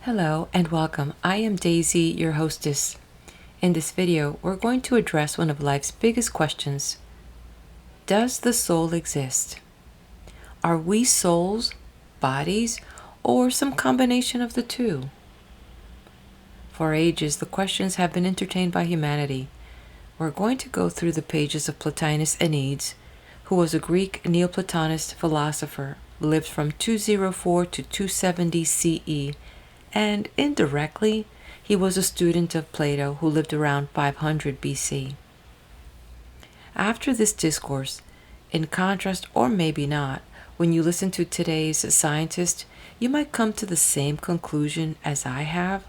Hello and welcome. I am Daisy, your hostess. In this video, we're going to address one of life's biggest questions. Does the soul exist? Are we souls, bodies, or some combination of the two? For ages, the questions have been entertained by humanity. We're going to go through the pages of Plotinus Enneads, who was a Greek Neoplatonist philosopher, lived from 204 to 270 CE, and indirectly, he was a student of Plato who lived around 500 BC. After this discourse, in contrast or maybe not, when you listen to today's scientist, you might come to the same conclusion as I have,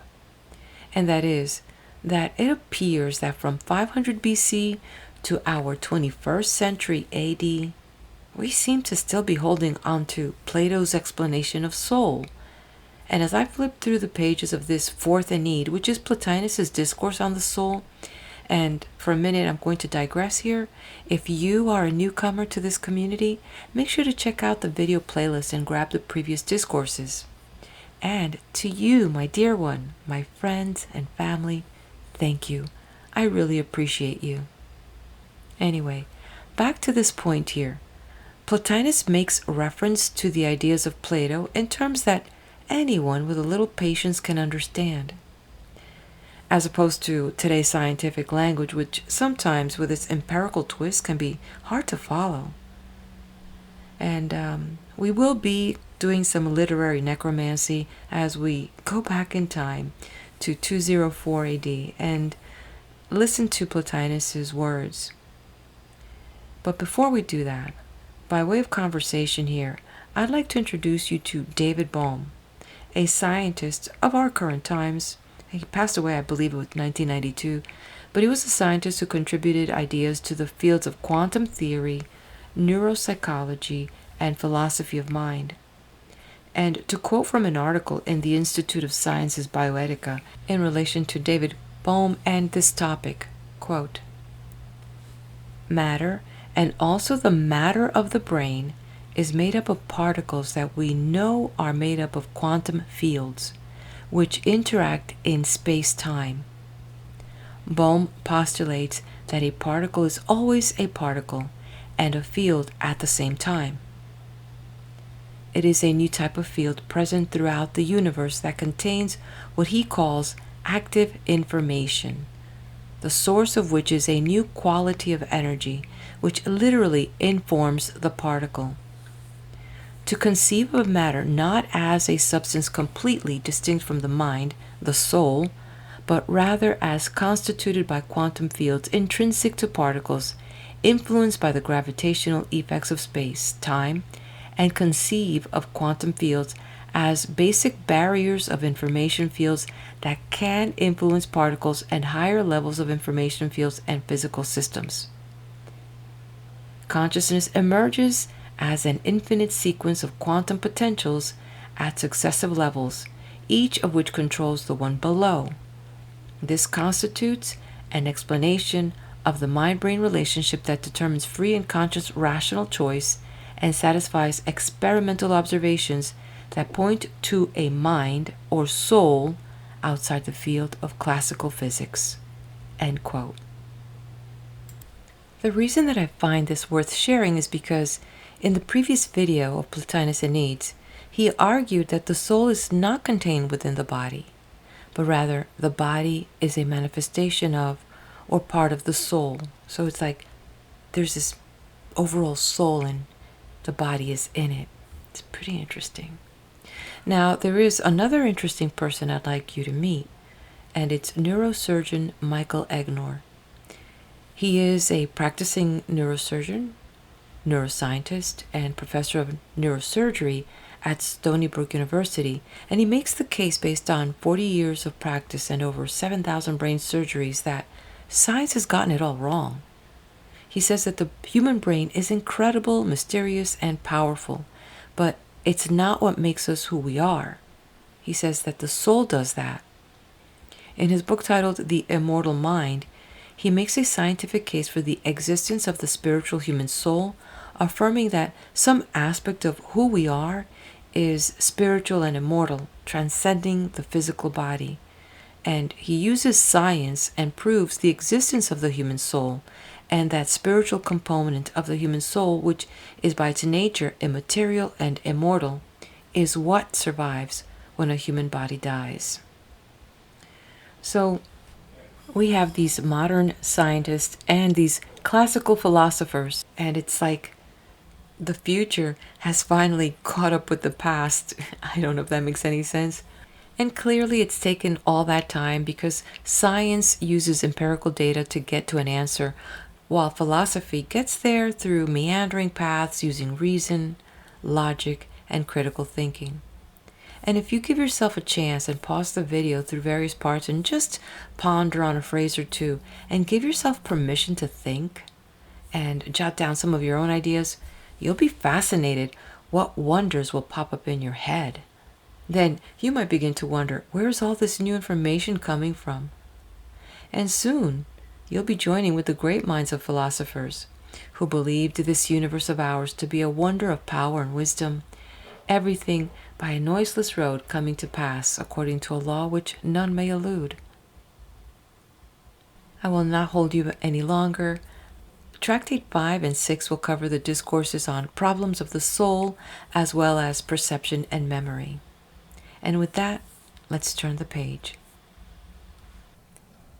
and that is that it appears that from 500 BC to our 21st century AD, we seem to still be holding on to Plato's explanation of soul. And as I flip through the pages of this Fourth Ennead, which is Plotinus' discourse on the soul, and for a minute I'm going to digress here. If you are a newcomer to this community, make sure to check out the video playlist and grab the previous discourses. And to you, my dear one, my friends and family, thank you. I really appreciate you. Anyway, back to this point here. Plotinus makes reference to the ideas of Plato in terms that anyone with a little patience can understand, as opposed to today's scientific language, which sometimes with its empirical twist can be hard to follow. And we will be doing some literary necromancy as we go back in time to 204 AD and listen to Plotinus's words. But before we do that, by way of conversation here, I'd like to introduce you to David Bohm, a scientist of our current times. He passed away, I believe it was 1992, but he was a scientist who contributed ideas to the fields of quantum theory, neuropsychology, and philosophy of mind. And to quote from an article in the Institute of Sciences Bioetica in relation to David Bohm and this topic, quote, "Matter, and also the matter of the brain, is made up of particles that we know are made up of quantum fields, which interact in space-time. Bohm postulates that a particle is always a particle and a field at the same time. It is a new type of field present throughout the universe that contains what he calls active information, the source of which is a new quality of energy which literally informs the particle. To conceive of matter not as a substance completely distinct from the mind, the soul, but rather as constituted by quantum fields intrinsic to particles, influenced by the gravitational effects of space, time, and conceive of quantum fields as basic barriers of information fields that can influence particles and higher levels of information fields and physical systems. Consciousness emerges as an infinite sequence of quantum potentials at successive levels, each of which controls the one below. This constitutes an explanation of the mind-brain relationship that determines free and conscious rational choice and satisfies experimental observations that point to a mind or soul outside the field of classical physics." End quote. The reason that I find this worth sharing is because in the previous video of Plotinus Enneads, he argued that the soul is not contained within the body, but rather the body is a manifestation of or part of the soul. So it's like there's this overall soul and the body is in it. It's pretty interesting. Now, there is another interesting person I'd like you to meet, and it's neurosurgeon Michael Egnor. He is a practicing neurosurgeon, neuroscientist, and professor of neurosurgery at Stony Brook University, and he makes the case based on 40 years of practice and over 7,000 brain surgeries that science has gotten it all wrong. He says that the human brain is incredible, mysterious, and powerful, but it's not what makes us who we are. He says that the soul does that. In his book titled The Immortal Mind, he makes a scientific case for the existence of the spiritual human soul, affirming that some aspect of who we are is spiritual and immortal, transcending the physical body. And he uses science and proves the existence of the human soul and that spiritual component of the human soul, which is by its nature immaterial and immortal, is what survives when a human body dies. So we have these modern scientists and these classical philosophers, and it's like the future has finally caught up with the past. I don't know if that makes any sense. And clearly it's taken all that time because science uses empirical data to get to an answer, while philosophy gets there through meandering paths using reason, logic, and critical thinking. And if you give yourself a chance and pause the video through various parts and just ponder on a phrase or two and give yourself permission to think and jot down some of your own ideas, you'll be fascinated what wonders will pop up in your head. Then you might begin to wonder, where's all this new information coming from? And soon, you'll be joining with the great minds of philosophers who believed this universe of ours to be a wonder of power and wisdom, everything by a noiseless road coming to pass according to a law which none may elude. I will not hold you any longer. Tractate 5 and 6 will cover the discourses on problems of the soul as well as perception and memory. And with that, let's turn the page.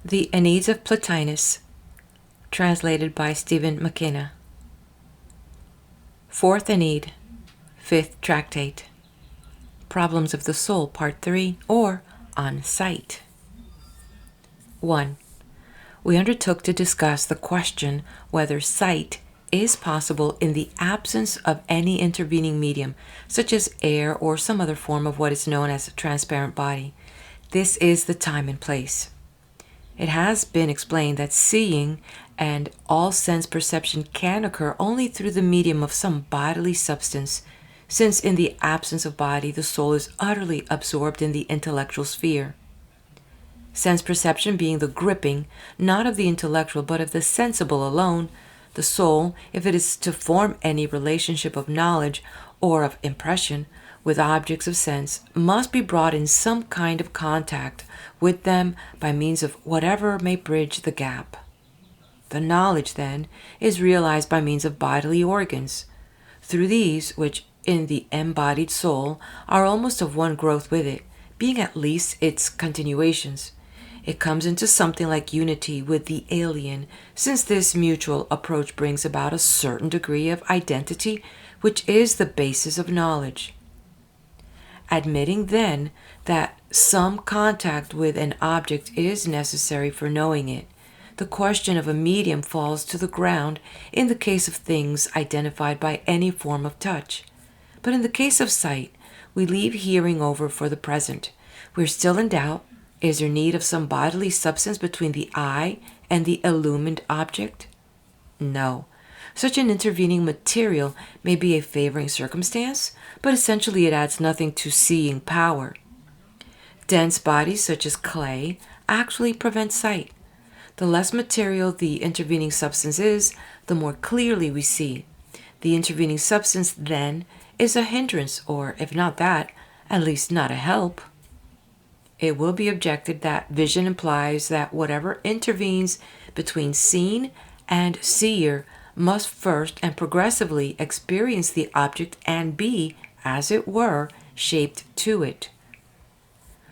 The Enneads of Plotinus, translated by Stephen McKenna. Fourth Ennead, Fifth Tractate. Problems of the Soul, Part 3, or On Sight. 1. We undertook to discuss the question whether sight is possible in the absence of any intervening medium, such as air or some other form of what is known as a transparent body. This is the time and place. It has been explained that seeing and all sense perception can occur only through the medium of some bodily substance, since in the absence of body, the soul is utterly absorbed in the intellectual sphere. Sense perception being the gripping, not of the intellectual, but of the sensible alone, the soul, if it is to form any relationship of knowledge or of impression with objects of sense, must be brought in some kind of contact with them by means of whatever may bridge the gap. The knowledge, then, is realized by means of bodily organs. Through these, which in the embodied soul are almost of one growth with it, being at least its continuations, it comes into something like unity with the alien, since this mutual approach brings about a certain degree of identity, which is the basis of knowledge. Admitting, then, that some contact with an object is necessary for knowing it, the question of a medium falls to the ground in the case of things identified by any form of touch. But in the case of sight, we leave hearing over for the present. We are still in doubt. Is there need of some bodily substance between the eye and the illumined object? No. Such an intervening material may be a favoring circumstance, but essentially it adds nothing to seeing power. Dense bodies such as clay actually prevent sight. The less material the intervening substance is, the more clearly we see. The intervening substance, then, is a hindrance, or if not that, at least not a help. It will be objected that vision implies that whatever intervenes between seen and seer must first and progressively experience the object and be, as it were, shaped to it.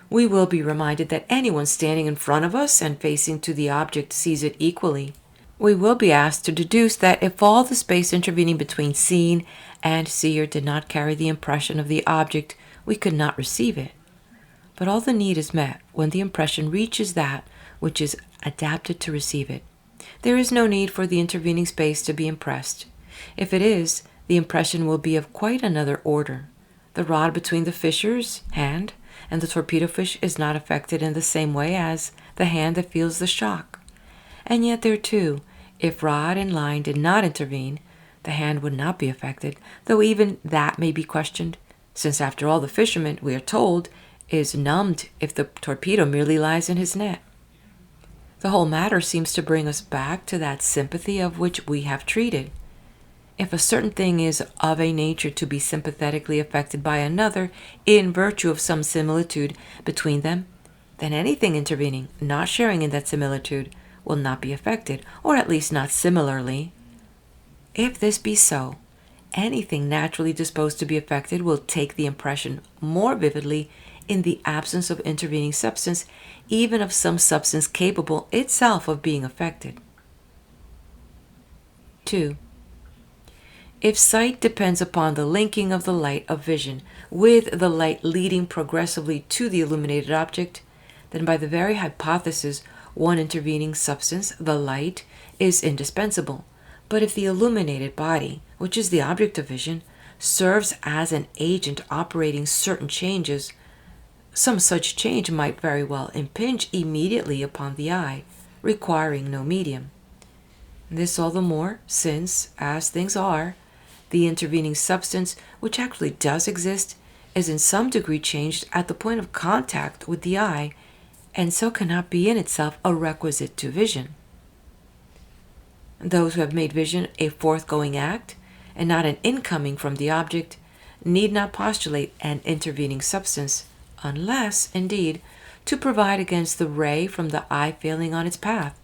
We will be reminded that anyone standing in front of us and facing to the object sees it equally. We will be asked to deduce that if all the space intervening between seen and seer did not carry the impression of the object, we could not receive it. But all the need is met when the impression reaches that which is adapted to receive it. There is no need for the intervening space to be impressed. If it is, the impression will be of quite another order. The rod between the fisher's hand and the torpedo fish is not affected in the same way as the hand that feels the shock. And yet there too, if rod and line did not intervene, the hand would not be affected, though even that may be questioned, since after all the fisherman, we are told, is numbed if the torpedo merely lies in his net. The whole matter seems to bring us back to that sympathy of which we have treated. If a certain thing is of a nature to be sympathetically affected by another in virtue of some similitude between them, then anything intervening, not sharing in that similitude, will not be affected, or at least not similarly. If this be so, anything naturally disposed to be affected will take the impression more vividly in the absence of intervening substance, even of some substance capable itself of being affected. 2. If sight depends upon the linking of the light of vision with the light leading progressively to the illuminated object, then by the very hypothesis one intervening substance, the light, is indispensable. But if the illuminated body, which is the object of vision, serves as an agent operating certain changes, some such change might very well impinge immediately upon the eye, requiring no medium. This all the more since, as things are, the intervening substance, which actually does exist, is in some degree changed at the point of contact with the eye, and so cannot be in itself a requisite to vision. Those who have made vision a forthgoing act, and not an incoming from the object, need not postulate an intervening substance, unless, indeed, to provide against the ray from the eye failing on its path.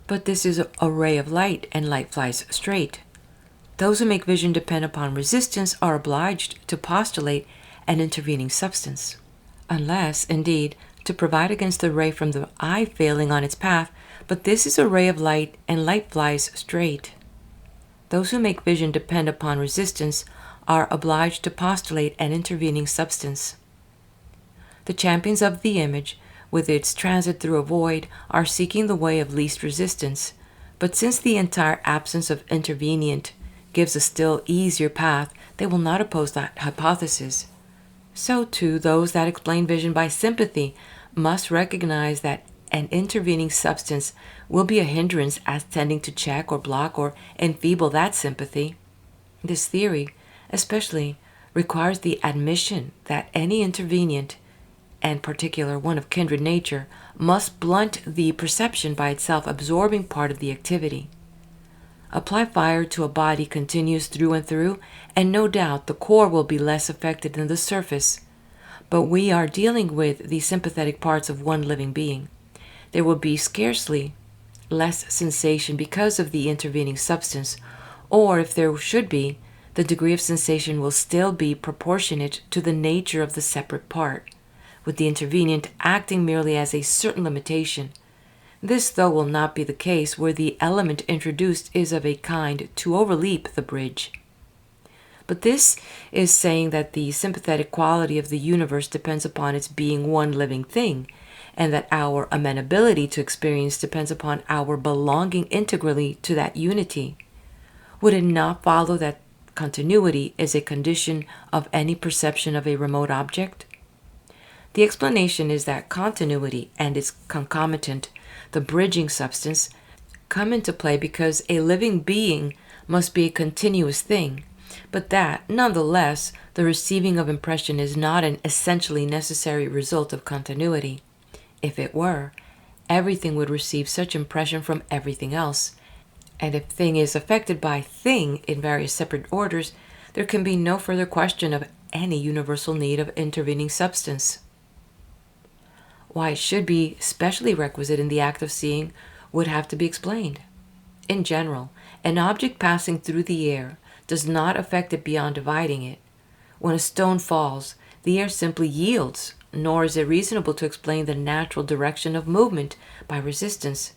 But this is a ray of light, and light flies straight. Those who make vision depend upon resistance are obliged to postulate an intervening substance, unless, indeed, to provide against the ray from the eye failing on its path, but this is a ray of light, and light flies straight. Those who make vision depend upon resistance are obliged to postulate an intervening substance. The champions of the image, with its transit through a void, are seeking the way of least resistance, but since the entire absence of intervenient gives a still easier path, they will not oppose that hypothesis. So too, those that explain vision by sympathy must recognize that an intervening substance will be a hindrance as tending to check or block or enfeeble that sympathy. This theory, especially, requires the admission that any intervenient, and particular one of kindred nature, must blunt the perception by itself absorbing part of the activity. Apply fire to a body continuous through and through, and no doubt the core will be less affected than the surface. But we are dealing with the sympathetic parts of one living being. There will be scarcely less sensation because of the intervening substance, or if there should be, the degree of sensation will still be proportionate to the nature of the separate part, with the intervenient acting merely as a certain limitation. This, though, will not be the case where the element introduced is of a kind to overleap the bridge. But this is saying that the sympathetic quality of the universe depends upon its being one living thing, and that our amenability to experience depends upon our belonging integrally to that unity. Would it not follow that continuity is a condition of any perception of a remote object? The explanation is that continuity and its concomitant, the bridging substance, come into play because a living being must be a continuous thing, but that, nonetheless, the receiving of impression is not an essentially necessary result of continuity. If it were, everything would receive such impression from everything else, and if thing is affected by thing in various separate orders, there can be no further question of any universal need of intervening substance. Why it should be specially requisite in the act of seeing would have to be explained. In general, an object passing through the air does not affect it beyond dividing it. When a stone falls, the air simply yields, nor is it reasonable to explain the natural direction of movement by resistance.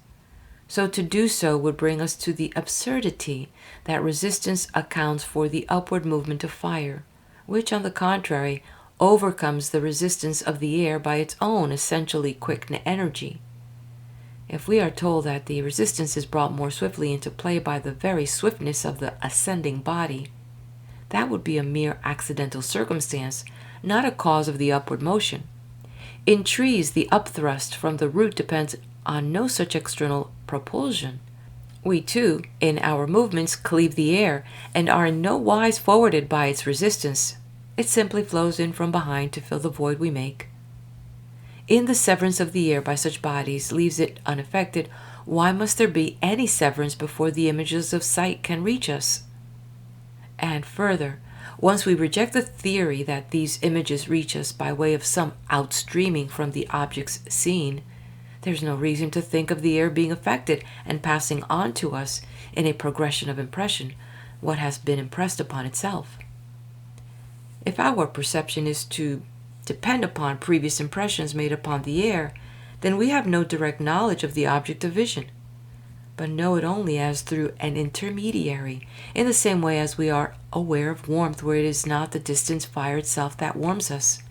So to do so would bring us to the absurdity that resistance accounts for the upward movement of fire, which, on the contrary, overcomes the resistance of the air by its own essentially quick energy. If we are told that the resistance is brought more swiftly into play by the very swiftness of the ascending body, that would be a mere accidental circumstance, not a cause of the upward motion. In trees, the upthrust from the root depends on no such external propulsion. We too, in our movements, cleave the air, and are in no wise forwarded by its resistance. It simply flows in from behind to fill the void we make. In the severance of the air by such bodies leaves it unaffected, why must there be any severance before the images of sight can reach us? And further, once we reject the theory that these images reach us by way of some outstreaming from the objects seen, there's no reason to think of the air being affected and passing on to us in a progression of impression what has been impressed upon itself. If our perception is to depend upon previous impressions made upon the air, then we have no direct knowledge of the object of vision, but know it only as through an intermediary, in the same way as we are aware of warmth where it is not the distant fire itself that warms us,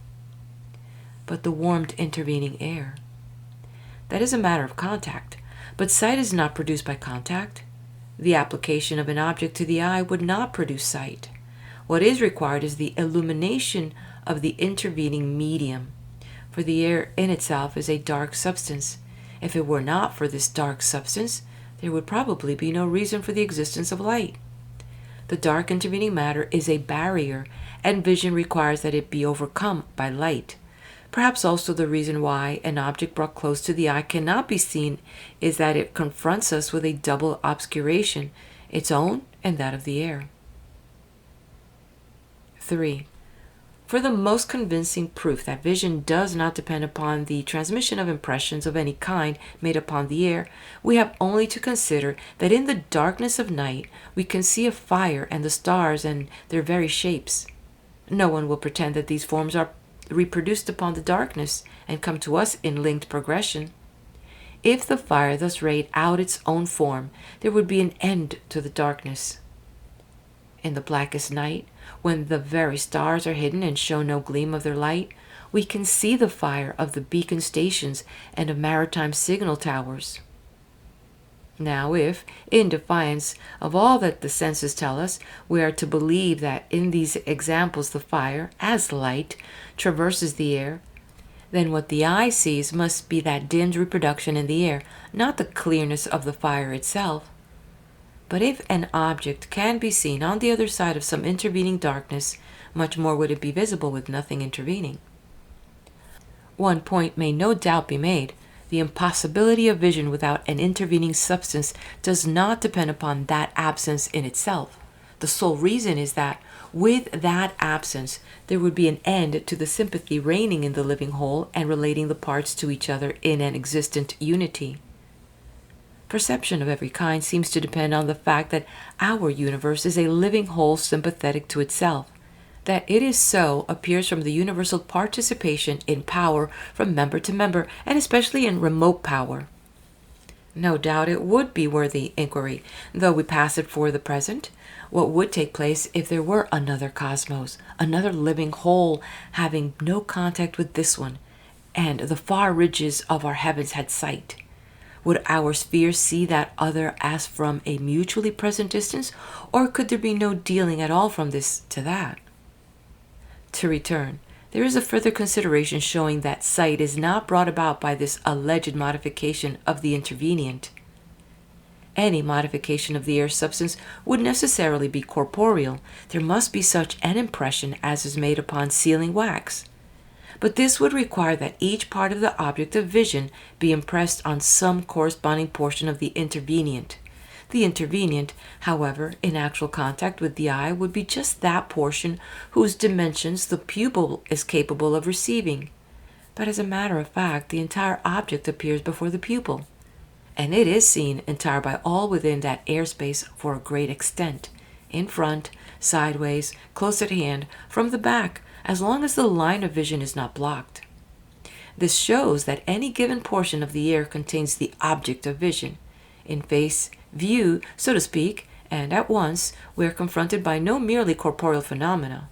but the warmed intervening air. That is a matter of contact, but sight is not produced by contact. The application of an object to the eye would not produce sight. What is required is the illumination of the intervening medium, for the air in itself is a dark substance. If it were not for this dark substance, there would probably be no reason for the existence of light. The dark intervening matter is a barrier, and vision requires that it be overcome by light. Perhaps also the reason why an object brought close to the eye cannot be seen is that it confronts us with a double obscuration, its own and that of the air. 3. For the most convincing proof that vision does not depend upon the transmission of impressions of any kind made upon the air, we have only to consider that in the darkness of night we can see a fire and the stars and their very shapes. No one will pretend that these forms are reproduced upon the darkness and come to us in linked progression. If the fire thus rayed out its own form, there would be an end to the darkness. In the blackest night, when the very stars are hidden and show no gleam of their light, we can see the fire of the beacon stations and of maritime signal towers. Now if, in defiance of all that the senses tell us, we are to believe that in these examples the fire, as light, traverses the air, then what the eye sees must be that dimmed reproduction in the air, not the clearness of the fire itself. But if an object can be seen on the other side of some intervening darkness, much more would it be visible with nothing intervening. One point may no doubt be made. The impossibility of vision without an intervening substance does not depend upon that absence in itself. The sole reason is that, with that absence, there would be an end to the sympathy reigning in the living whole and relating the parts to each other in an existent unity. Perception of every kind seems to depend on the fact that our universe is a living whole sympathetic to itself. That it is so appears from the universal participation in power from member to member, and especially in remote power. No doubt it would be worthy inquiry, though we pass it for the present, what would take place if there were another cosmos, another living whole having no contact with this one, and the far ridges of our heavens had sight. Would our spheres see that other as from a mutually present distance, or could there be no dealing at all from this to that? To return, there is a further consideration showing that sight is not brought about by this alleged modification of the intervenient. Any modification of the air substance would necessarily be corporeal. There must be such an impression as is made upon sealing wax. But this would require that each part of the object of vision be impressed on some corresponding portion of the intervenient. The intervenient, however, in actual contact with the eye would be just that portion whose dimensions the pupil is capable of receiving. But as a matter of fact, the entire object appears before the pupil, and it is seen entire by all within that airspace for a great extent, in front, sideways, close at hand, from the back, as long as the line of vision is not blocked. This shows that any given portion of the air contains the object of vision. In face, view, so to speak, and at once, we are confronted by no merely corporeal phenomena.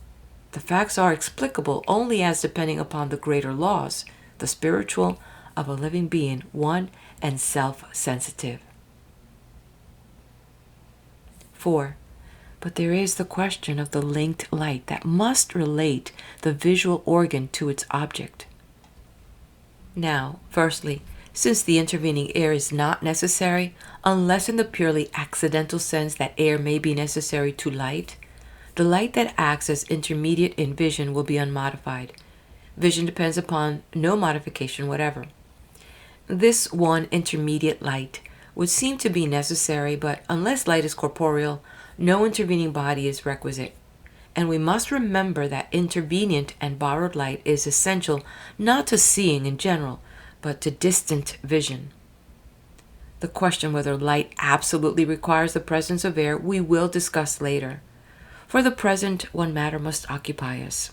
The facts are explicable only as depending upon the greater laws, the spiritual, of a living being, one and self-sensitive. 4. But there is the question of the linked light that must relate the visual organ to its object. Now, firstly, since the intervening air is not necessary, unless in the purely accidental sense that air may be necessary to light, the light that acts as intermediate in vision will be unmodified. Vision depends upon no modification whatever. This one intermediate light would seem to be necessary, but unless light is corporeal, No intervening body is requisite. And we must remember that intervenient and borrowed light is essential not to seeing in general, but to distant vision. The question whether light absolutely requires the presence of air we will discuss later. For the present, one matter must occupy us.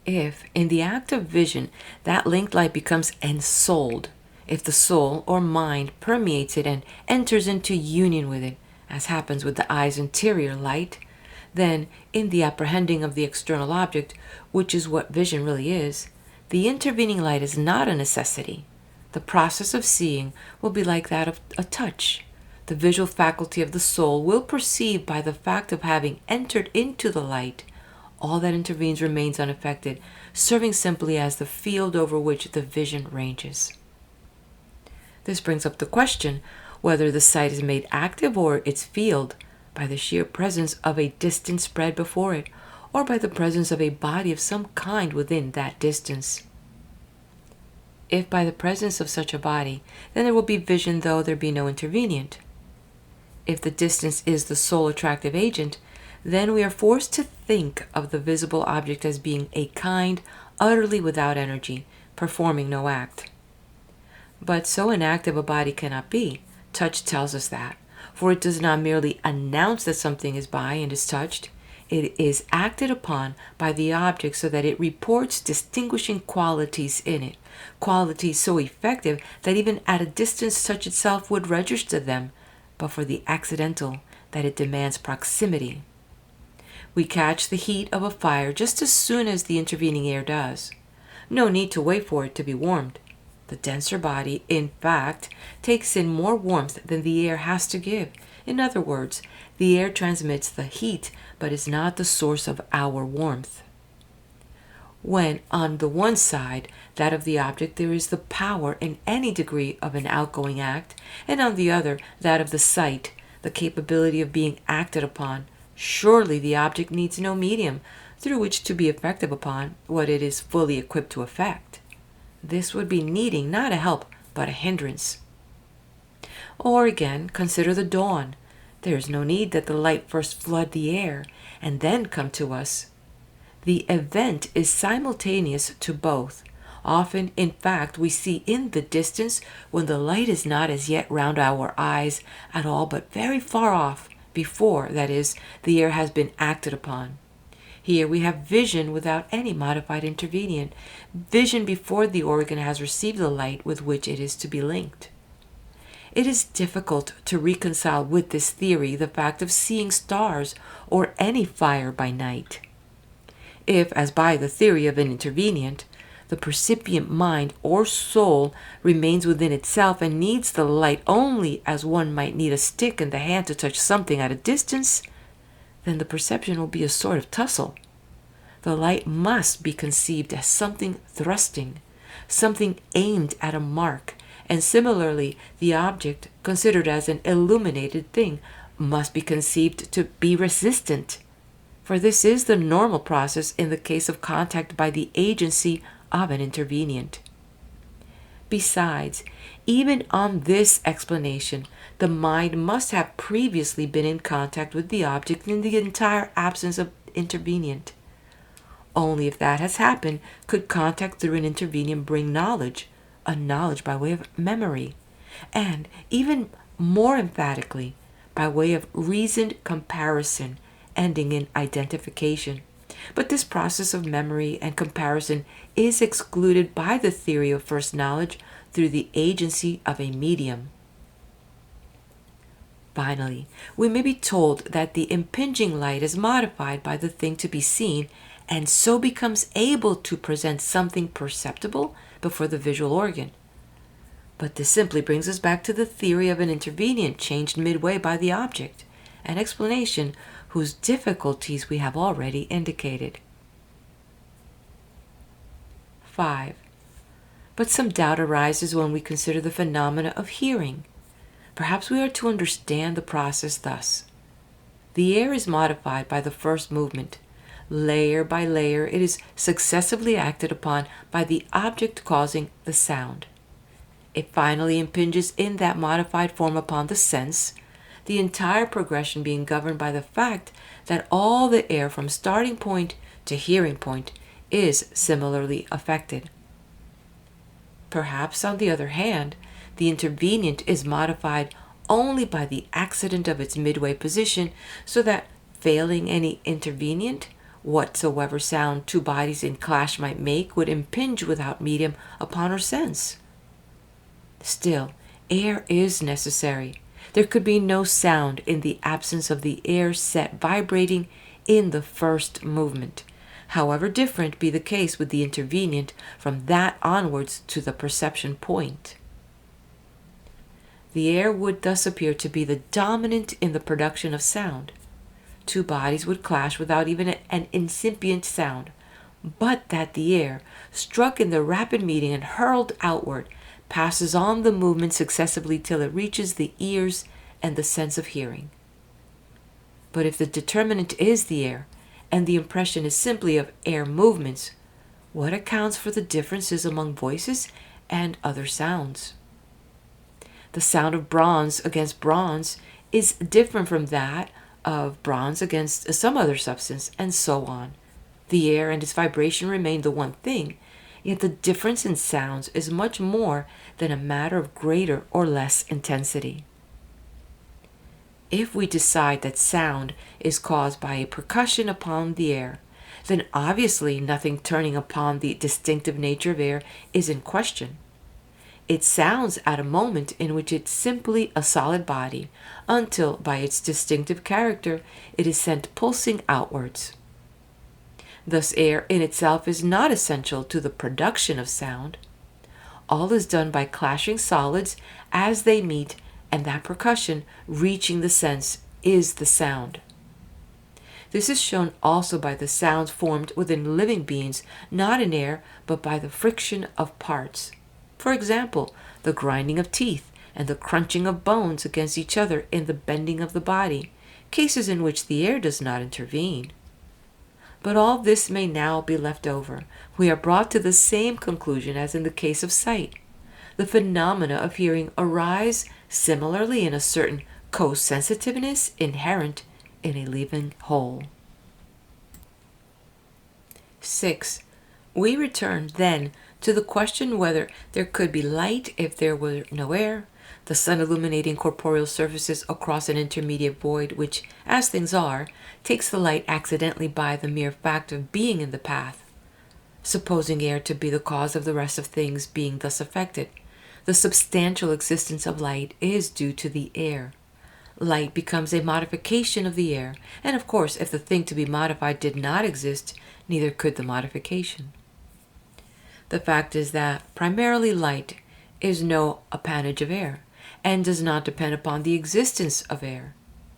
If, in the act of vision, that linked light becomes ensouled, if the soul or mind permeates it and enters into union with it, as happens with the eye's interior light, then, in the apprehending of the external object, which is what vision really is, the intervening light is not a necessity. The process of seeing will be like that of a touch. The visual faculty of the soul will perceive by the fact of having entered into the light. All that intervenes remains unaffected, serving simply as the field over which the vision ranges. This brings up the question whether the sight is made active or its field by the sheer presence of a distance spread before it, or by the presence of a body of some kind within that distance. If by the presence of such a body, then there will be vision though there be no intervenient. If the distance is the sole attractive agent, then we are forced to think of the visible object as being a kind utterly without energy, performing no act. But so inactive a body cannot be. Touch tells us that, for it does not merely announce that something is by and is touched. It is acted upon by the object so that it reports distinguishing qualities in it, qualities so effective that even at a distance touch itself would register them, but for the accidental that it demands proximity. We catch the heat of a fire just as soon as the intervening air does. No need to wait for it to be warmed. The denser body, in fact, takes in more warmth than the air has to give. In other words, the air transmits the heat, but is not the source of our warmth. When, on the one side, that of the object, there is the power in any degree of an outgoing act, and on the other, that of the sight, the capability of being acted upon, surely the object needs no medium through which to be effective upon what it is fully equipped to effect. This would be needing not a help, but a hindrance. Or again, consider the dawn. There is no need that the light first flood the air and then come to us. The event is simultaneous to both. Often, in fact, we see in the distance when the light is not as yet round our eyes at all, but very far off, before, that is, the air has been acted upon. Here we have vision without any modified intervenient, vision before the organ has received the light with which it is to be linked. It is difficult to reconcile with this theory the fact of seeing stars or any fire by night. If, as by the theory of an intervenient, the percipient mind or soul remains within itself and needs the light only as one might need a stick in the hand to touch something at a distance, then the perception will be a sort of tussle. The light must be conceived as something thrusting, something aimed at a mark, and similarly the object, considered as an illuminated thing, must be conceived to be resistant. For this is the normal process in the case of contact by the agency of an intervenient. Besides, even on this explanation, the mind must have previously been in contact with the object in the entire absence of intervenient. Only if that has happened could contact through an intervenient bring knowledge, a knowledge by way of memory, and even more emphatically, by way of reasoned comparison, ending in identification. But this process of memory and comparison is excluded by the theory of first knowledge through the agency of a medium. Finally, we may be told that the impinging light is modified by the thing to be seen and so becomes able to present something perceptible before the visual organ. But this simply brings us back to the theory of an intervenient changed midway by the object, an explanation whose difficulties we have already indicated. 5. But some doubt arises when we consider the phenomena of hearing. Perhaps we are to understand the process thus. The air is modified by the first movement. Layer by layer, it is successively acted upon by the object causing the sound. It finally impinges in that modified form upon the sense. the entire progression being governed by the fact that all the air from starting point to hearing point is similarly affected. Perhaps, on the other hand, the intervenient is modified only by the accident of its midway position, so that, failing any intervenient, whatsoever sound two bodies in clash might make would impinge without medium upon our sense. Still, air is necessary. There could be no sound in the absence of the air set vibrating in the first movement, however different be the case with the intervenient from that onwards to the perception point. The air would thus appear to be the dominant in the production of sound. Two bodies would clash without even an incipient sound, but that the air, struck in the rapid meeting and hurled outward, passes on the movement successively till it reaches the ears and the sense of hearing. But if the determinant is the air, and the impression is simply of air movements, what accounts for the differences among voices and other sounds? The sound of bronze against bronze is different from that of bronze against some other substance, and so on. The air and its vibration remain the one thing, yet the difference in sounds is much more than a matter of greater or less intensity. If we decide that sound is caused by a percussion upon the air, then obviously nothing turning upon the distinctive nature of air is in question. It sounds at a moment in which it's simply a solid body, until by its distinctive character it is sent pulsing outwards. Thus air in itself is not essential to the production of sound. All is done by clashing solids as they meet, and that percussion reaching the sense is the sound. This is shown also by the sounds formed within living beings, not in air, but by the friction of parts. For example, the grinding of teeth and the crunching of bones against each other in the bending of the body, cases in which the air does not intervene. But all this may now be left over. We are brought to the same conclusion as in the case of sight. The phenomena of hearing arise similarly in a certain co-sensitiveness inherent in a living whole. 6. We return, then, to the question whether there could be light if there were no air, the sun illuminating corporeal surfaces across an intermediate void which, as things are, takes the light accidentally by the mere fact of being in the path. Supposing air to be the cause of the rest of things being thus affected, the substantial existence of light is due to the air. Light becomes a modification of the air, and of course, if the thing to be modified did not exist, neither could the modification. The fact is that primarily light is no appanage of air, and does not depend upon the existence of air.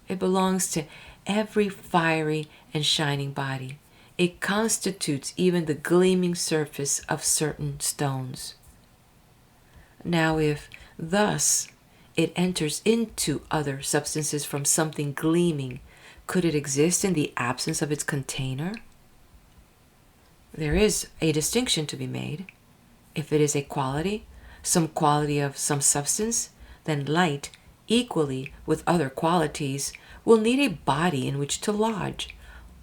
It belongs to every fiery and shining body. It constitutes even the gleaming surface of certain stones. Now if, thus, it enters into other substances from something gleaming, could it exist in the absence of its container? There is a distinction to be made. If it is a quality, some quality of some substance, then light, equally with other qualities, will need a body in which to lodge.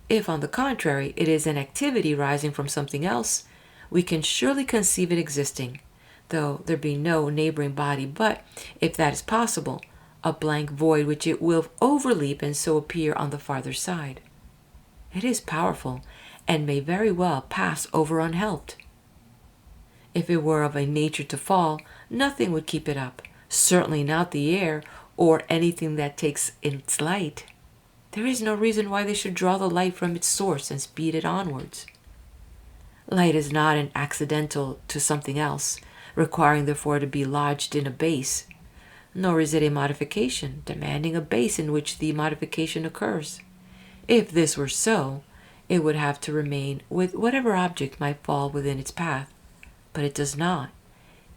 If, on the contrary, it is an activity rising from something else, we can surely conceive it existing, though there be no neighboring body, but, if that is possible, a blank void which it will overleap and so appear on the farther side. It is powerful, and may very well pass over unhelped. If it were of a nature to fall, nothing would keep it up, certainly not the air or anything that takes its light. There is no reason why they should draw the light from its source and speed it onwards. Light is not an accidental to something else, requiring therefore to be lodged in a base, nor is it a modification, demanding a base in which the modification occurs. If this were so, it would have to remain with whatever object might fall within its path, but it does not.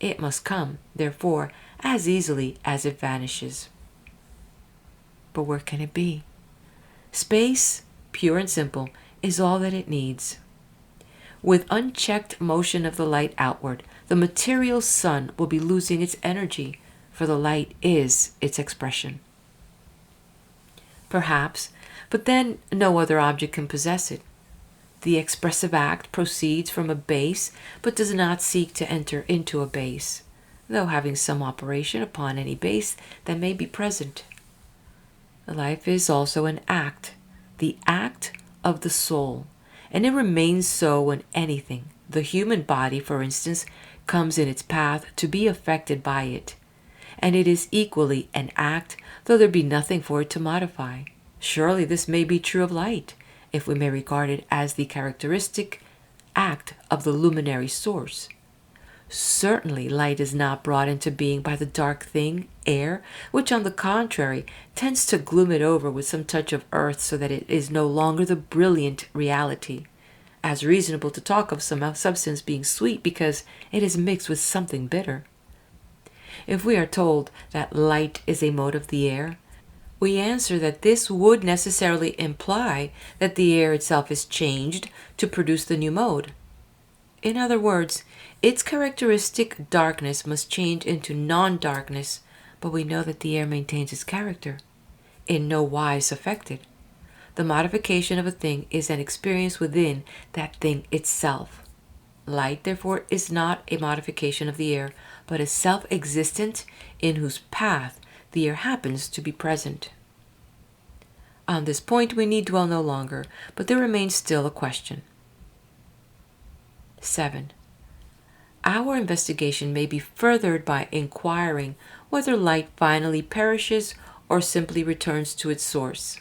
It must come, therefore, as easily as it vanishes. But where can it be? Space, pure and simple, is all that it needs. With unchecked motion of the light outward, the material sun will be losing its energy, for the light is its expression. Perhaps, but then no other object can possess it. The expressive act proceeds from a base, but does not seek to enter into a base, though having some operation upon any base that may be present. Life is also an act, the act of the soul, and it remains so when anything, the human body, for instance, comes in its path to be affected by it. And it is equally an act, though there be nothing for it to modify. Surely this may be true of light, if we may regard it as the characteristic act of the luminary source. Certainly light is not brought into being by the dark thing, air, which on the contrary tends to gloom it over with some touch of earth so that it is no longer the brilliant reality. As reasonable to talk of some substance being sweet because it is mixed with something bitter. If we are told that light is a mode of the air, we answer that this would necessarily imply that the air itself is changed to produce the new mode. In other words, its characteristic darkness must change into non-darkness, but we know that the air maintains its character, in no wise affected. The modification of a thing is an experience within that thing itself. Light, therefore, is not a modification of the air, but is self-existent in whose path the air happens to be present. On this point we need dwell no longer, but there remains still a question. 7. Our investigation may be furthered by inquiring whether light finally perishes or simply returns to its source.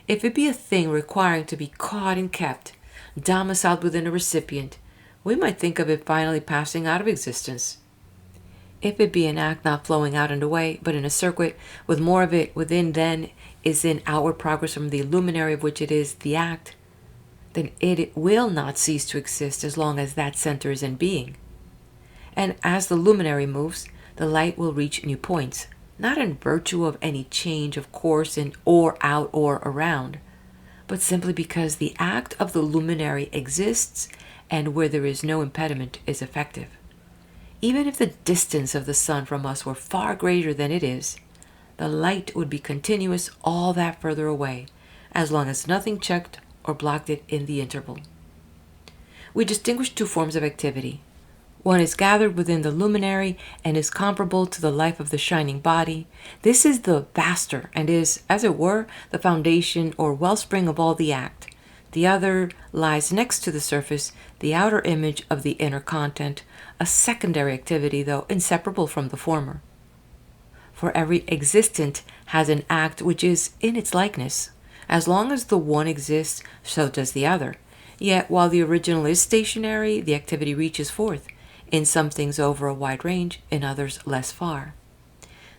If it be a thing requiring to be caught and kept, domiciled within a recipient, we might think of it finally passing out of existence. If it be an act not flowing out and away, but in a circuit with more of it within than is in outward progress from the luminary of which it is the act, then it will not cease to exist as long as that center is in being. And as the luminary moves, the light will reach new points, not in virtue of any change of course in or out or around, but simply because the act of the luminary exists and where there is no impediment is effective. Even if the distance of the sun from us were far greater than it is, the light would be continuous all that further away, as long as nothing checked or blocked it in the interval. We distinguish two forms of activity. One is gathered within the luminary and is comparable to the life of the shining body. This is the vaster and is, as it were, the foundation or wellspring of all the act. The other lies next to the surface, the outer image of the inner content, a secondary activity, though inseparable from the former. For every existent has an act which is in its likeness. As long as the one exists, so does the other. Yet, while the original is stationary, the activity reaches forth, in some things over a wide range, in others less far.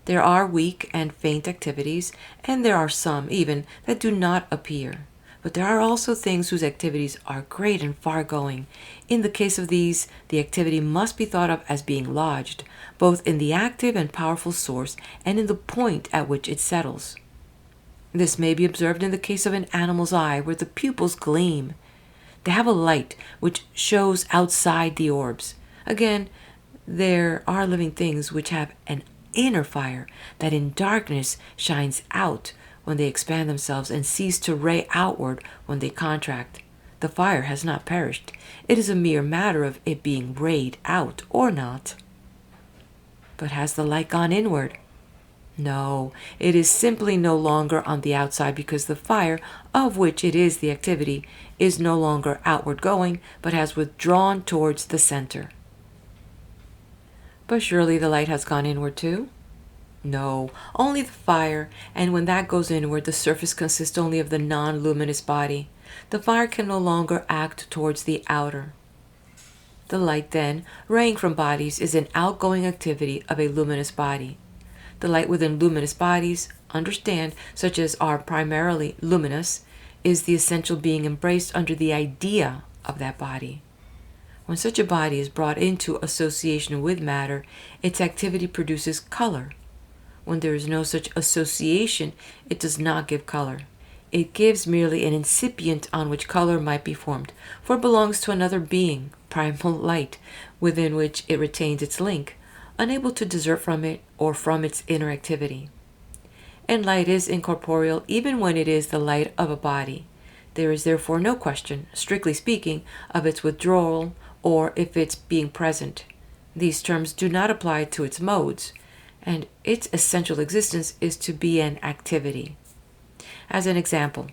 There are weak and faint activities, and there are some, even, that do not appear. But there are also things whose activities are great and far-going. In the case of these, the activity must be thought of as being lodged, both in the active and powerful source and in the point at which it settles. This may be observed in the case of an animal's eye, where the pupils gleam. They have a light which shows outside the orbs. Again, there are living things which have an inner fire that in darkness shines out when they expand themselves and cease to ray outward when they contract. The fire has not perished. It is a mere matter of it being rayed out or not. But has the light gone inward? No, it is simply no longer on the outside because the fire, of which it is the activity, is no longer outward going, but has withdrawn towards the center. But surely the light has gone inward too? No, only the fire, and when that goes inward, the surface consists only of the non-luminous body. The fire can no longer act towards the outer. The light, then, raying from bodies, is an outgoing activity of a luminous body. The light within luminous bodies, understand, such as are primarily luminous, is the essential being embraced under the idea of that body. When such a body is brought into association with matter, its activity produces color. When there is no such association, it does not give color. It gives merely an incipient on which color might be formed, for it belongs to another being, primal light, within which it retains its link, unable to desert from it or from its inner activity. and light is incorporeal even when it is the light of a body. There is therefore no question, strictly speaking, of its withdrawal or if its being present. These terms do not apply to its modes, and its essential existence is to be an activity. As an example,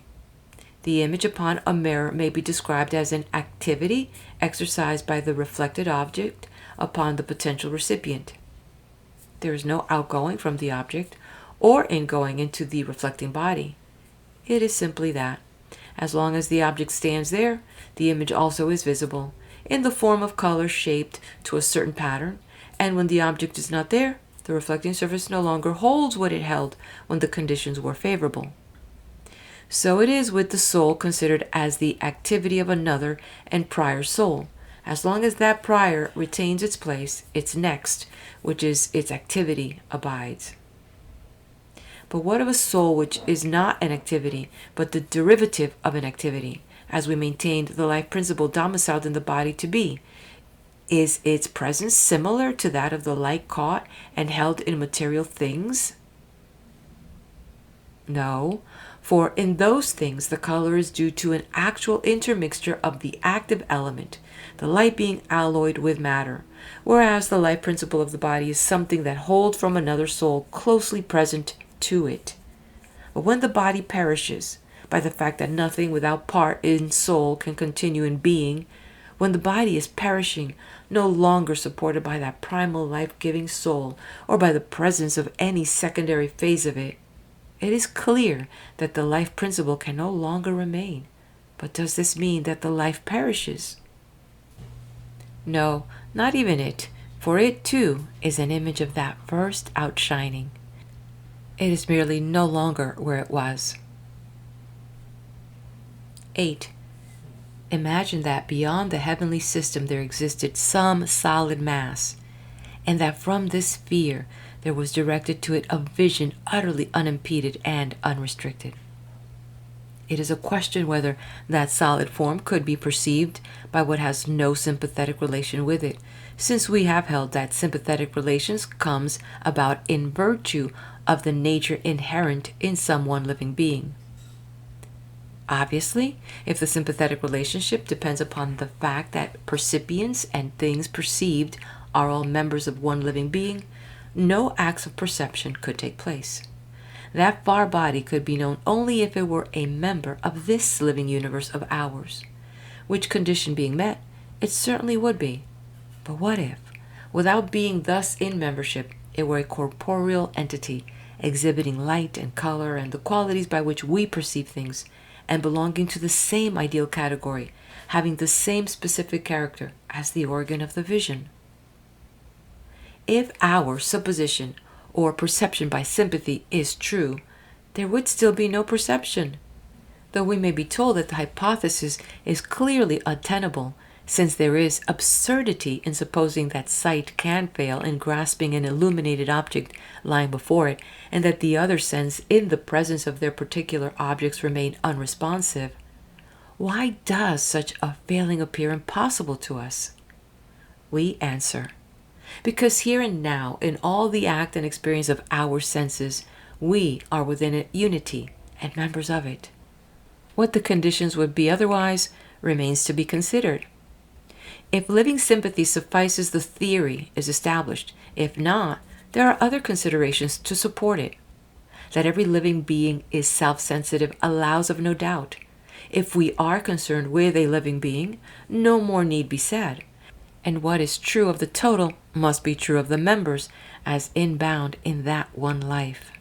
the image upon a mirror may be described as an activity exercised by the reflected object upon the potential recipient. There is no outgoing from the object or ingoing into the reflecting body. It is simply that, as long as the object stands there, the image also is visible, in the form of color shaped to a certain pattern, and when the object is not there, the reflecting surface no longer holds what it held when the conditions were favorable. So it is with the soul considered as the activity of another and prior soul. As long as that prior retains its place, its next, which is its activity, abides. But what of a soul which is not an activity, but the derivative of an activity, as we maintained the life principle domiciled in the body to be? Is its presence similar to that of the light caught and held in material things? No, for in those things the color is due to an actual intermixture of the active element, the light being alloyed with matter, whereas the life principle of the body is something that holds from another soul closely present to it. But when the body perishes, by the fact that nothing without part in soul can continue in being, when the body is perishing, no longer supported by that primal life-giving soul or by the presence of any secondary phase of it, it is clear that the life principle can no longer remain. But does this mean that the life perishes? No, not even it, for it too is an image of that first outshining. It is merely no longer where it was. 8. Imagine that beyond the heavenly system there existed some solid mass, and that from this sphere there was directed to it a vision utterly unimpeded and unrestricted. It is a question whether that solid form could be perceived by what has no sympathetic relation with it, since we have held that sympathetic relations comes about in virtue of the nature inherent in some one living being. Obviously, if the sympathetic relationship depends upon the fact that percipients and things perceived are all members of one living being, no acts of perception could take place. That far body could be known only if it were a member of this living universe of ours, which condition being met, it certainly would be. But what if, without being thus in membership, it were a corporeal entity, exhibiting light and color and the qualities by which we perceive things, and belonging to the same ideal category, having the same specific character as the organ of the vision? If our supposition or perception by sympathy is true, there would still be no perception, though we may be told that the hypothesis is clearly untenable, since there is absurdity in supposing that sight can fail in grasping an illuminated object lying before it, and that the other sense in the presence of their particular objects remain unresponsive. Why does such a failing appear impossible to us? We answer, because here and now, in all the act and experience of our senses, we are within a unity and members of it. What the conditions would be otherwise remains to be considered. If living sympathy suffices, the theory is established. If not, there are other considerations to support it. That every living being is self-sensitive allows of no doubt. If we are concerned with a living being, no more need be said. And what is true of the total must be true of the members, as inbound in that one life.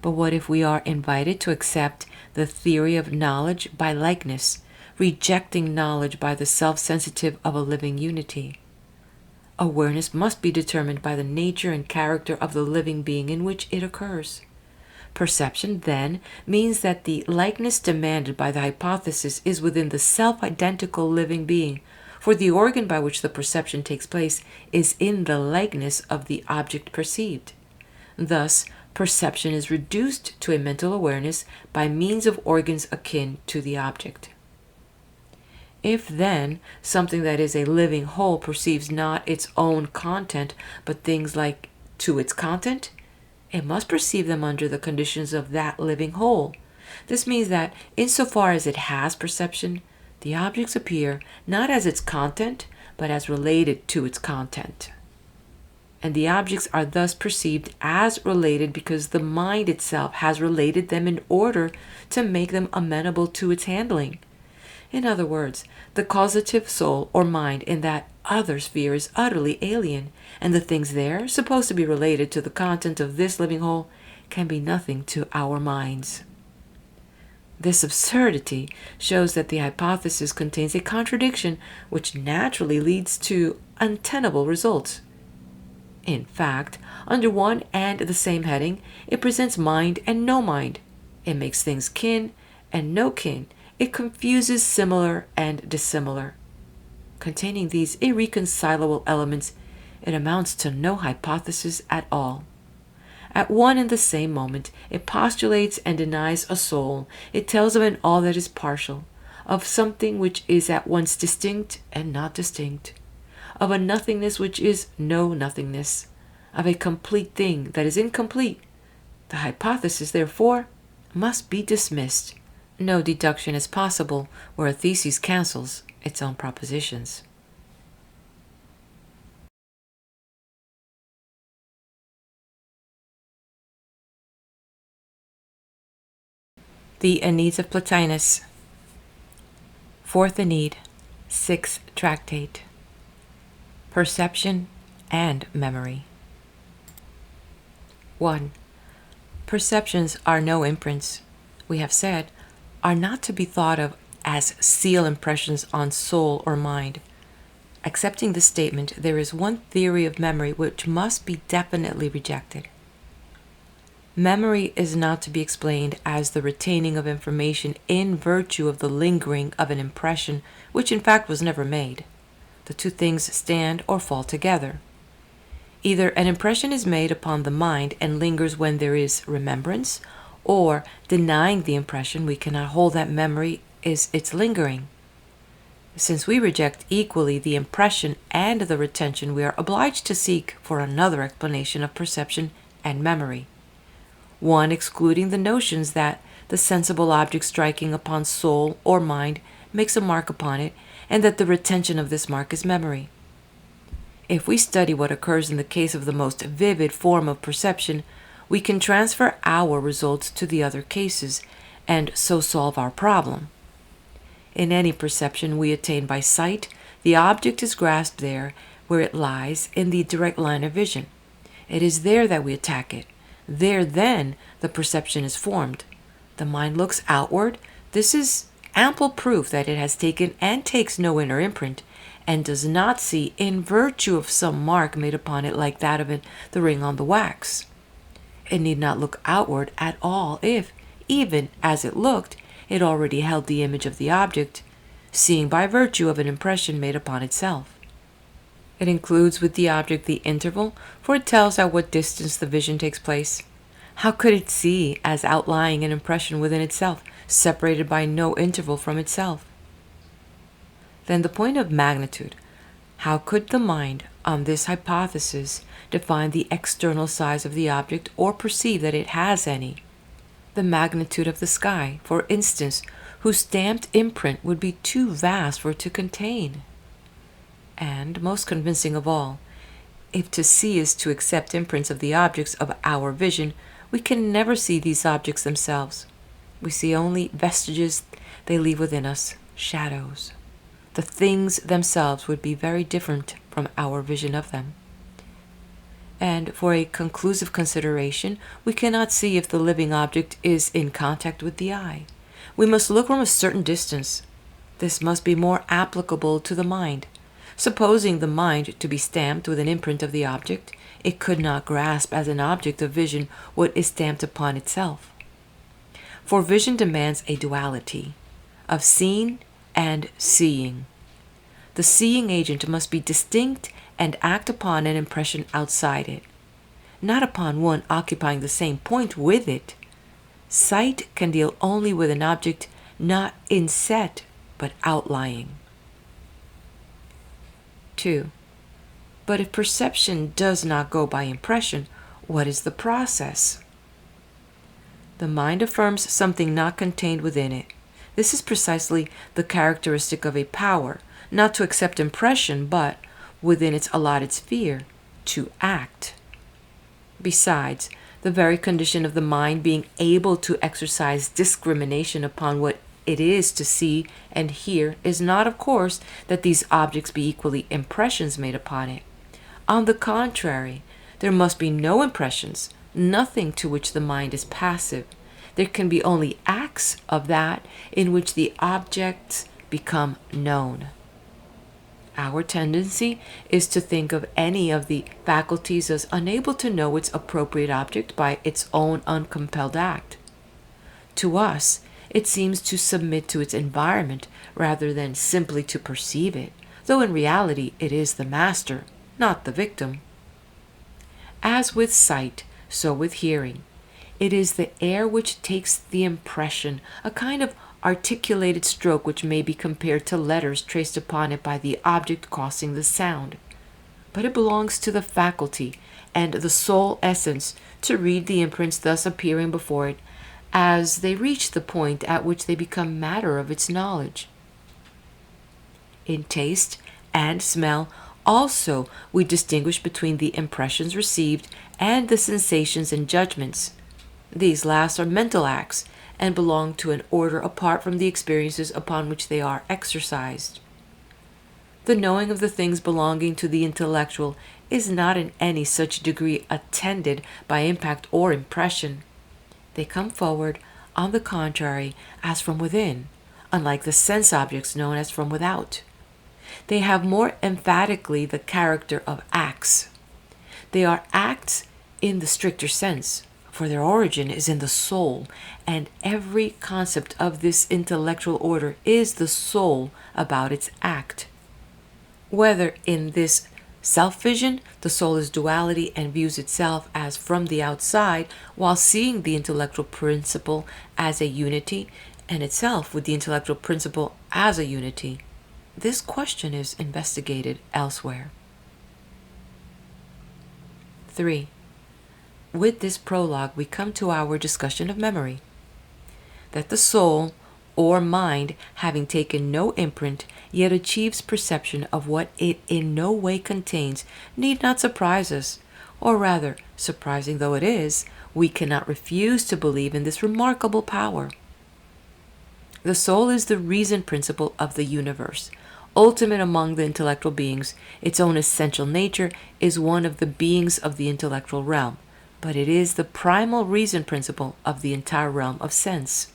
But what if we are invited to accept the theory of knowledge by likeness, rejecting knowledge by the self-sensitive of a living unity? Awareness must be determined by the nature and character of the living being in which it occurs. Perception, then, means that the likeness demanded by the hypothesis is within the self-identical living being, for the organ by which the perception takes place is in the likeness of the object perceived. Thus, perception is reduced to a mental awareness by means of organs akin to the object. If, then, something that is a living whole perceives not its own content, but things like to its content, It must perceive them under the conditions of that living whole. This means that insofar as it has perception, the objects appear not as its content, but as related to its content. And the objects are thus perceived as related because the mind itself has related them in order to make them amenable to its handling. In other words, the causative soul or mind in that other sphere is utterly alien, and the things there, supposed to be related to the content of this living whole, can be nothing to our minds. This absurdity shows that the hypothesis contains a contradiction which naturally leads to untenable results. In fact, under one and the same heading, it presents mind and no mind. It makes things kin and no kin. It confuses similar and dissimilar. Containing these irreconcilable elements, it amounts to no hypothesis at all. At one and the same moment, it postulates and denies a soul. It tells of an all that is partial, of something which is at once distinct and not distinct, of a nothingness which is no nothingness, of a complete thing that is incomplete. The hypothesis, therefore, must be dismissed. No deduction is possible where a thesis cancels its own propositions. The Enneads of Plotinus, Fourth Ennead, Sixth Tractate, Perception and Memory. 1. Perceptions are no imprints, we have said, are not to be thought of as seal impressions on soul or mind. Accepting this statement, there is one theory of memory which must be definitely rejected. Memory is not to be explained as the retaining of information in virtue of the lingering of an impression which in fact was never made. The two things stand or fall together. Either an impression is made upon the mind and lingers when there is remembrance, or, denying the impression, we cannot hold that memory is its lingering. Since we reject equally the impression and the retention, we are obliged to seek for another explanation of perception and memory. One excluding the notions that the sensible object striking upon soul or mind makes a mark upon it, and that the retention of this mark is memory. If we study what occurs in the case of the most vivid form of perception, we can transfer our results to the other cases, and so solve our problem. In any perception we attain by sight, the object is grasped there where it lies in the direct line of vision. It is there that we attack it. There, then, the perception is formed. The mind looks outward. This is ample proof that it has taken and takes no inner imprint, and does not see in virtue of some mark made upon it like that of the ring on the wax. It need not look outward at all if, even as it looked, it already held the image of the object, seeing by virtue of an impression made upon itself. It includes with the object the interval, for it tells at what distance the vision takes place. How could it see as outlying an impression within itself, separated by no interval from itself? Then the point of magnitude. How could the mind, on this hypothesis, define the external size of the object or perceive that it has any? The magnitude of the sky, for instance, whose stamped imprint would be too vast for it to contain. And, most convincing of all, if to see is to accept imprints of the objects of our vision, we can never see these objects themselves. We see only vestiges they leave within us, shadows. The things themselves would be very different from our vision of them. And for a conclusive consideration, we cannot see if the living object is in contact with the eye. We must look from a certain distance. This must be more applicable to the mind. Supposing the mind to be stamped with an imprint of the object, it could not grasp as an object of vision what is stamped upon itself. For vision demands a duality of seeing and seeing. The seeing agent must be distinct and act upon an impression outside it, not upon one occupying the same point with it. Sight can deal only with an object not inset but outlying. 2. But if perception does not go by impression, what is the process? The mind affirms something not contained within it. This is precisely the characteristic of a power, not to accept impression, but, within its allotted sphere, to act. Besides, the very condition of the mind being able to exercise discrimination upon what it is to see and hear is not, of course, that these objects be equally impressions made upon it. On the contrary, there must be no impressions, nothing to which the mind is passive. There can be only acts of that in which the objects become known. Our tendency is to think of any of the faculties as unable to know its appropriate object by its own uncompelled act. To us, it seems to submit to its environment rather than simply to perceive it, though in reality it is the master, not the victim. As with sight, so with hearing. It is the air which takes the impression, a kind of articulated stroke which may be compared to letters traced upon it by the object causing the sound. But it belongs to the faculty and the sole essence to read the imprints thus appearing before it as they reach the point at which they become matter of its knowledge. In taste and smell also we distinguish between the impressions received and the sensations and judgments. These last are mental acts and belong to an order apart from the experiences upon which they are exercised. The knowing of the things belonging to the intellectual is not in any such degree attended by impact or impression. They come forward, on the contrary, as from within, unlike the sense objects known as from without. They have more emphatically the character of acts. They are acts in the stricter sense, for their origin is in the soul, and every concept of this intellectual order is the soul about its act. Whether in this self-vision the soul is duality and views itself as from the outside, while seeing the intellectual principle as a unity, and itself with the intellectual principle as a unity, this question is investigated elsewhere. 3. With this prologue, we come to our discussion of memory. That the soul, or mind, having taken no imprint, yet achieves perception of what it in no way contains, need not surprise us, or rather, surprising though it is, we cannot refuse to believe in this remarkable power. The soul is the reason principle of the universe. Ultimate among the intellectual beings, its own essential nature is one of the beings of the intellectual realm, but it is the primal reason principle of the entire realm of sense.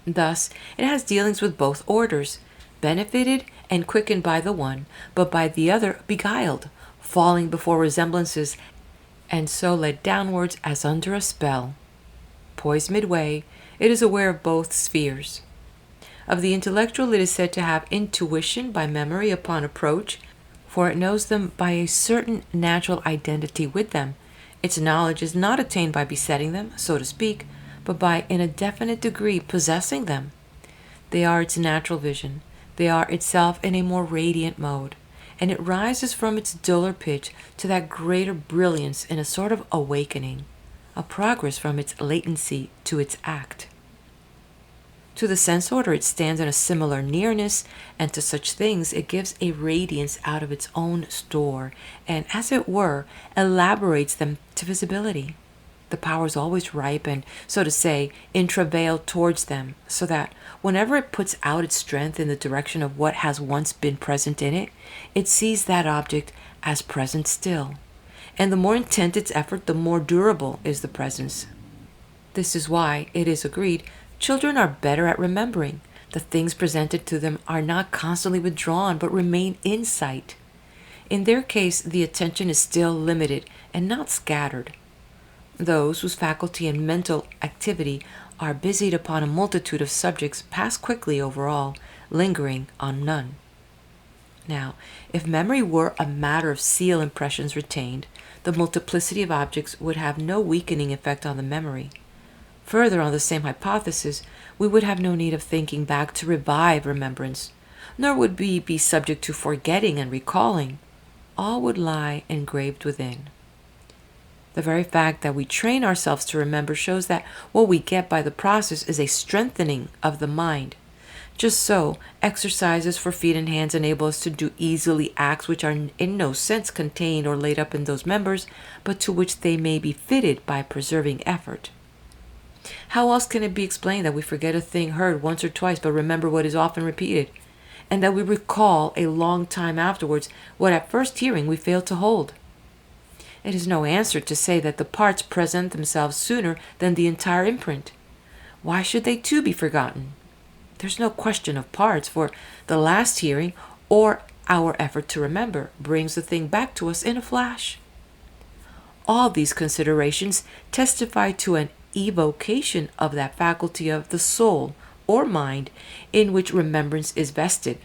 Thus, it has dealings with both orders, benefited and quickened by the one, but by the other beguiled, falling before resemblances, and so led downwards as under a spell. Poised midway, it is aware of both spheres. Of the intellectual it is said to have intuition by memory upon approach, for it knows them by a certain natural identity with them. Its knowledge is not attained by besetting them, so to speak, but by in a definite degree possessing them. They are its natural vision. They are itself in a more radiant mode, and it rises from its duller pitch to that greater brilliance in a sort of awakening, a progress from its latency to its act. To the sense order it stands in a similar nearness, and to such things it gives a radiance out of its own store, and, as it were, elaborates them to visibility. The powers always ripe and, so to say, in travail towards them, so that whenever it puts out its strength in the direction of what has once been present in it, it sees that object as present still. And the more intent its effort, the more durable is the presence. This is why, it is agreed, children are better at remembering. The things presented to them are not constantly withdrawn, but remain in sight. In their case, the attention is still limited and not scattered. Those whose faculty and mental activity are busied upon a multitude of subjects pass quickly over all, lingering on none. Now, if memory were a matter of seal impressions retained, the multiplicity of objects would have no weakening effect on the memory. Further, on the same hypothesis, we would have no need of thinking back to revive remembrance, nor would we be subject to forgetting and recalling. All would lie engraved within. The very fact that we train ourselves to remember shows that what we get by the process is a strengthening of the mind. Just so, exercises for feet and hands enable us to do easily acts which are in no sense contained or laid up in those members, but to which they may be fitted by preserving effort. How else can it be explained that we forget a thing heard once or twice but remember what is often repeated, and that we recall a long time afterwards what at first hearing we failed to hold? It is no answer to say that the parts present themselves sooner than the entire imprint. Why should they too be forgotten? There's no question of parts, for the last hearing, or our effort to remember, brings the thing back to us in a flash. All these considerations testify to an evocation of that faculty of the soul or mind in which remembrance is vested.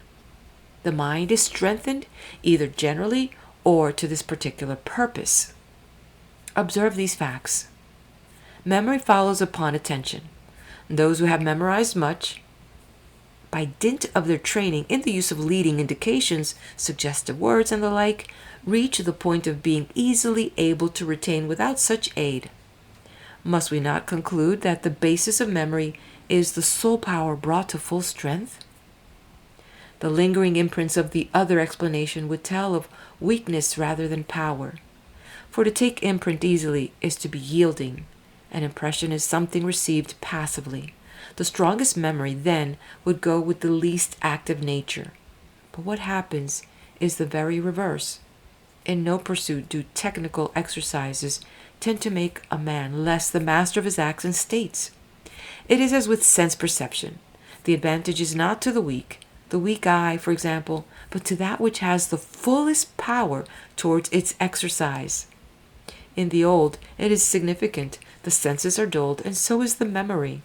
The mind is strengthened either generally or to this particular purpose. Observe these facts. Memory follows upon attention. Those who have memorized much, by dint of their training in the use of leading indications, suggestive words, and the like, reach the point of being easily able to retain without such aid. Must we not conclude that the basis of memory is the soul power brought to full strength? The lingering imprints of the other explanation would tell of weakness rather than power. For to take imprint easily is to be yielding. An impression is something received passively. The strongest memory, then, would go with the least active nature. But what happens is the very reverse. In no pursuit do technical exercises tend to make a man less the master of his acts and states. It is as with sense perception. The advantage is not to the weak eye, for example, but to that which has the fullest power towards its exercise. In the old, it is significant, the senses are dulled, and so is the memory.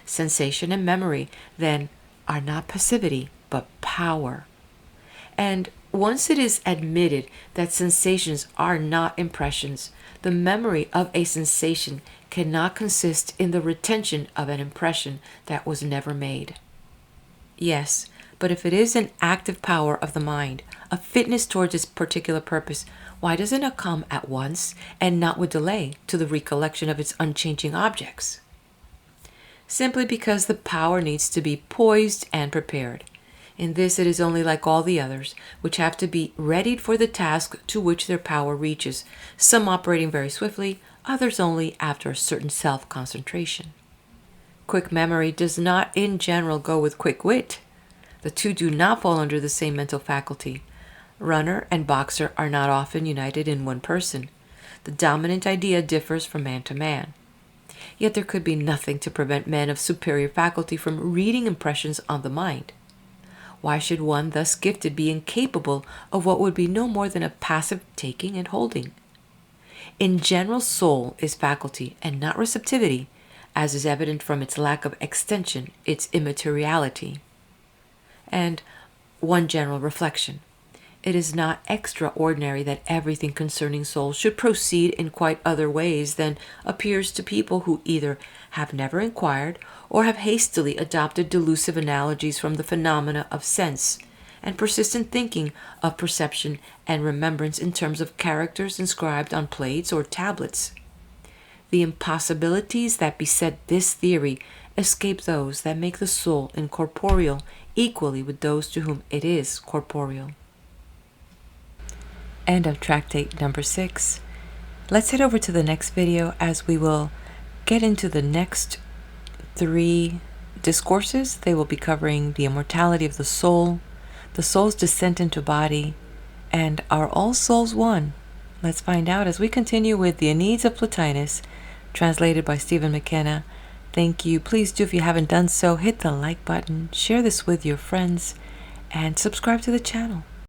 Sensation and memory, then, are not passivity, but power. And once it is admitted that sensations are not impressions, the memory of a sensation cannot consist in the retention of an impression that was never made. Yes, but if it is an active power of the mind, a fitness towards its particular purpose, why does it not come at once, and not with delay, to the recollection of its unchanging objects? Simply because the power needs to be poised and prepared. In this it is only like all the others, which have to be readied for the task to which their power reaches, some operating very swiftly, others only after a certain self-concentration. Quick memory does not in general go with quick wit. The two do not fall under the same mental faculty. Runner and boxer are not often united in one person. The dominant idea differs from man to man. Yet there could be nothing to prevent men of superior faculty from reading impressions on the mind. Why should one thus gifted be incapable of what would be no more than a passive taking and holding? In general, soul is faculty and not receptivity, as is evident from its lack of extension, its immateriality. And one general reflection. It is not extraordinary that everything concerning soul should proceed in quite other ways than appears to people who either have never inquired or have hastily adopted delusive analogies from the phenomena of sense, and persist in thinking of perception and remembrance in terms of characters inscribed on plates or tablets. The impossibilities that beset this theory escape those that make the soul incorporeal equally with those to whom it is corporeal. End of tractate number 6. Let's head over to the next video as we will get into the next 3 discourses. They will be covering the immortality of the soul's descent into body, and are all souls one? Let's find out as we continue with the Enneads of Plotinus, translated by Stephen McKenna. Thank you. Please do, if you haven't done so, hit the like button, share this with your friends, and subscribe to the channel.